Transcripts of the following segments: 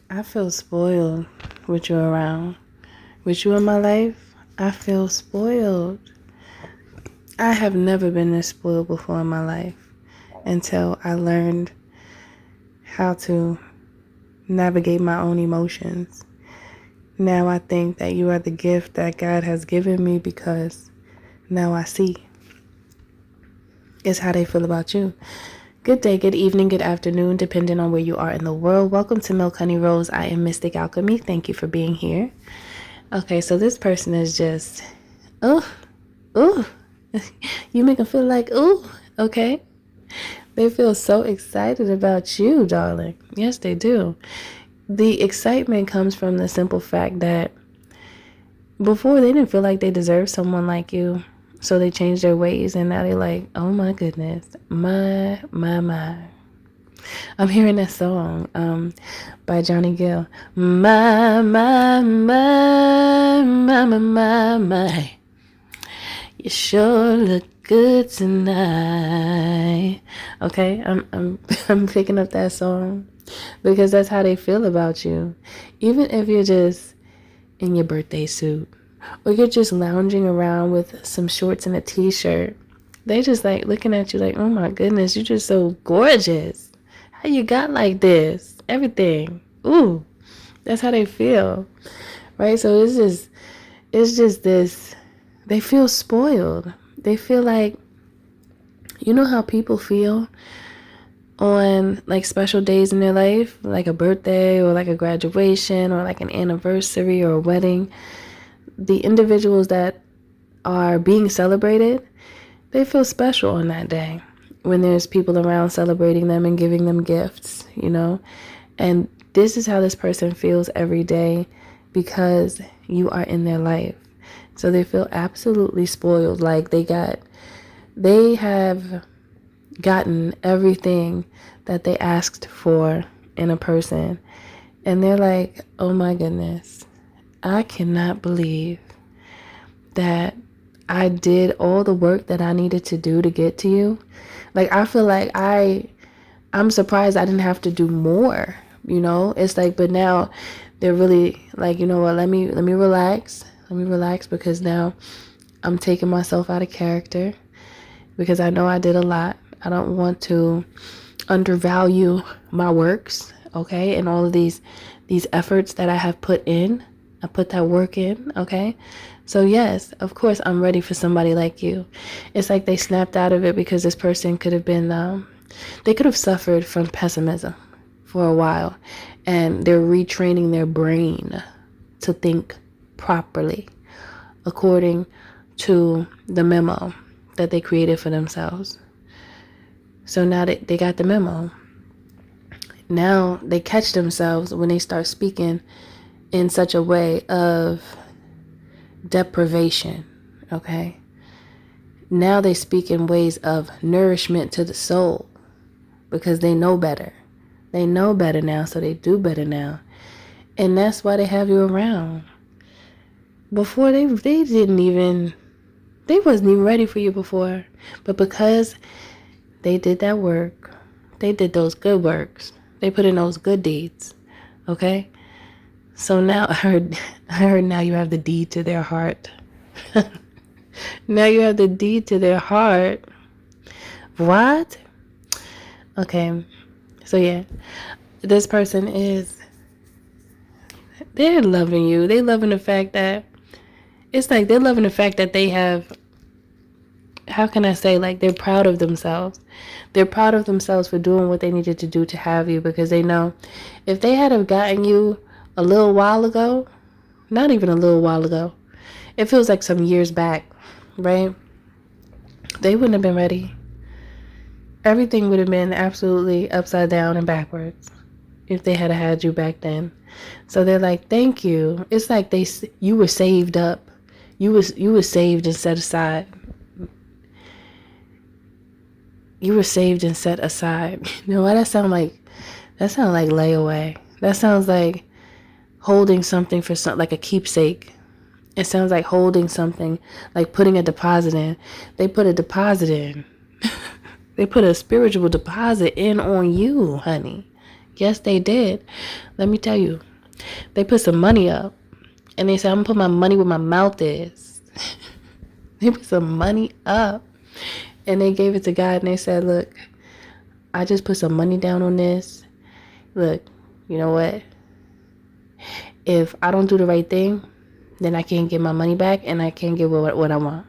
I feel spoiled with you around. With you in my life, I feel spoiled. I have never been this spoiled before in my life until I learned how to navigate my own emotions. Now I think that you are the gift that God has given me because now I see. It's how they feel about you. Good day, good evening, good afternoon, depending on where you are in the world. Welcome to Milk Honey Rose. I am Mystic Alchemy. Thank you for being here. Okay, so this person is just, oh, you make them feel like, okay. They feel so excited about you, darling. Yes, they do. The excitement comes from the simple fact that before they didn't feel like they deserved someone like you. So they changed their ways and now they're like, oh my goodness, my. I'm hearing that song by Johnny Gill. My. You sure look good tonight. Okay, I'm picking up that song because that's how they feel about you. Even if you're just in your birthday suit or you're just lounging around with some shorts and a t-shirt, they just like looking at you like, oh my goodness, you're just so gorgeous. How you got like this? Everything. Ooh, that's how they feel, right? So it's just this. They feel spoiled. They feel like, you know how people feel on like special days in their life, like a birthday or like a graduation or like an anniversary or a wedding. The individuals that are being celebrated, they feel special on that day when there's people around celebrating them and giving them gifts, you know? And this is how this person feels every day because you are in their life. So they feel absolutely spoiled, like they have gotten everything that they asked for in a person. And they're like, oh my goodness, I cannot believe that I did all the work that I needed to do to get to you. Like, I feel like I'm surprised I didn't have to do more, you know? It's like, but now they're really like, you know what, let me relax. Let me relax because now I'm taking myself out of character because I know I did a lot. I don't want to undervalue my works, okay? And all of these efforts that I have put in. I put that work in, okay? So yes, of course I'm ready for somebody like you. It's like they snapped out of it because this person could have been, they could have suffered from pessimism for a while. And they're retraining their brain to think properly according to the memo that they created for themselves. So now they got the memo. Now they catch themselves when they start speaking in such a way of deprivation, okay? Now they speak in ways of nourishment to the soul because they know better. They know better now, so they do better now. And that's why they have you around. Before they wasn't even ready for you before. But because they did that work, they did those good works. They put in those good deeds. Okay? So now I heard now you have the deed to their heart. Now you have the deed to their heart. What? Okay. So yeah. This person they're loving you. They loving the fact that it's like they're loving the fact that they have, how can I say, like they're proud of themselves. They're proud of themselves for doing what they needed to do to have you because they know if they had have gotten you a little while ago, not even a little while ago, it feels like some years back, right? They wouldn't have been ready. Everything would have been absolutely upside down and backwards if they had you back then. So they're like, thank you. It's like you were saved up. You were saved and set aside. You were saved and set aside. You know what that sound like? That sounds like layaway. That sounds like holding something for like a keepsake. It sounds like holding something, like putting a deposit in. They put a deposit in. They put a spiritual deposit in on you, honey. Yes, they did. Let me tell you. They put some money up. And they said, I'm going to put my money where my mouth is. They put some money up. And they gave it to God. And they said, look, I just put some money down on this. Look, you know what? If I don't do the right thing, then I can't get my money back. And I can't get what I want.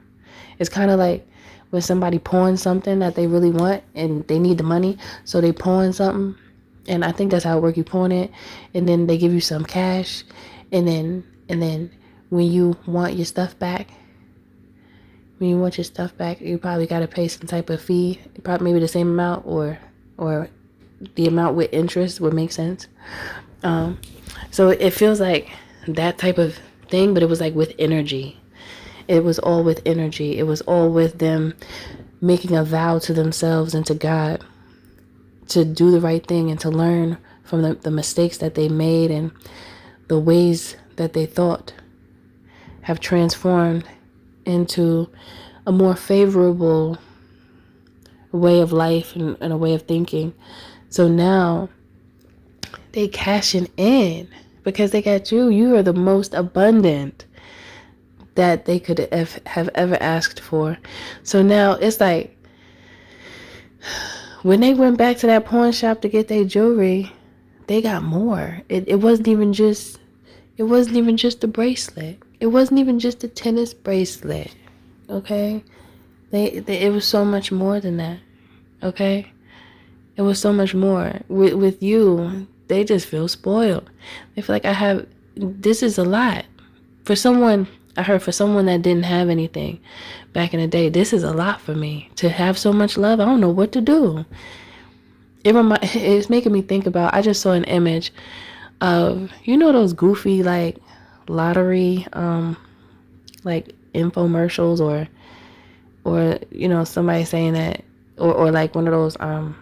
It's kind of like when somebody pawns something that they really want. And they need the money. So they pawn something. And I think that's how it works. You pawn it. And then they give you some cash. And then when you want your stuff back, you probably got to pay some type of fee, probably maybe the same amount or the amount with interest would make sense. So it feels like that type of thing, but it was like with energy. It was all with energy. It was all with them making a vow to themselves and to God to do the right thing and to learn from the mistakes that they made and the ways that they thought have transformed into a more favorable way of life and a way of thinking. So now they cashing in because they got you. You are the most abundant that they could have ever asked for. So now it's like when they went back to that pawn shop to get their jewelry, they got more. It wasn't even just the bracelet. It wasn't even just the tennis bracelet. Okay? It was so much more than that. Okay? It was so much more. With you, they just feel spoiled. They feel like this is a lot. For someone that didn't have anything back in the day, this is a lot for me. To have so much love, I don't know what to do. It's making me think about, I just saw an image of, those goofy, like, lottery, like, infomercials or somebody saying that, or like one of those, I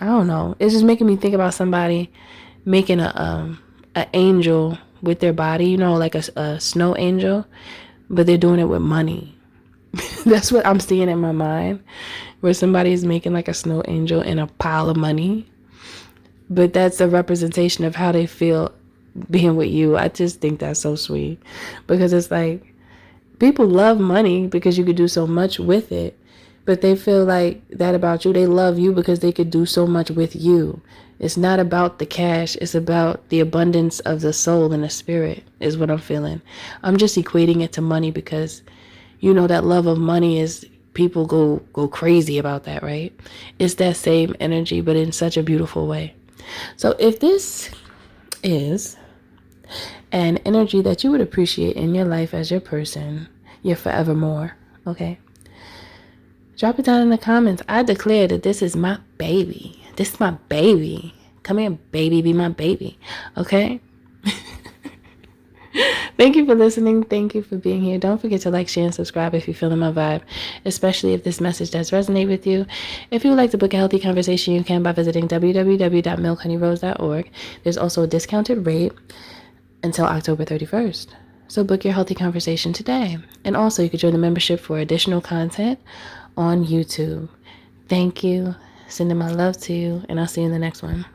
don't know. It's just making me think about somebody making a angel with their body, like a snow angel, but they're doing it with money. That's what I'm seeing in my mind, where somebody's making like a snow angel in a pile of money. But that's a representation of how they feel being with you. I just think that's so sweet, because it's like people love money because you could do so much with it, but they feel like that about you. They love you because they could do so much with you. It's not about the cash. It's about the abundance of the soul and the spirit is what I'm feeling. I'm just equating it to money because, that love of money is, people go crazy about that, right? It's that same energy, but in such a beautiful way. So if this is an energy that you would appreciate in your life as your person, you're forevermore, okay? Drop it down in the comments. I declare that this is my baby. This is my baby. Come here, baby. Be my baby. Okay? Thank you for listening. Thank you for being here. Don't forget to like, share, and subscribe if you're feeling my vibe, especially if this message does resonate with you. If you would like to book a healthy conversation, you can by visiting www.milkhoneyrose.org. There's also a discounted rate until October 31st. So book your healthy conversation today. And also you can join the membership for additional content on YouTube. Thank you. Sending my love to you, and I'll see you in the next one.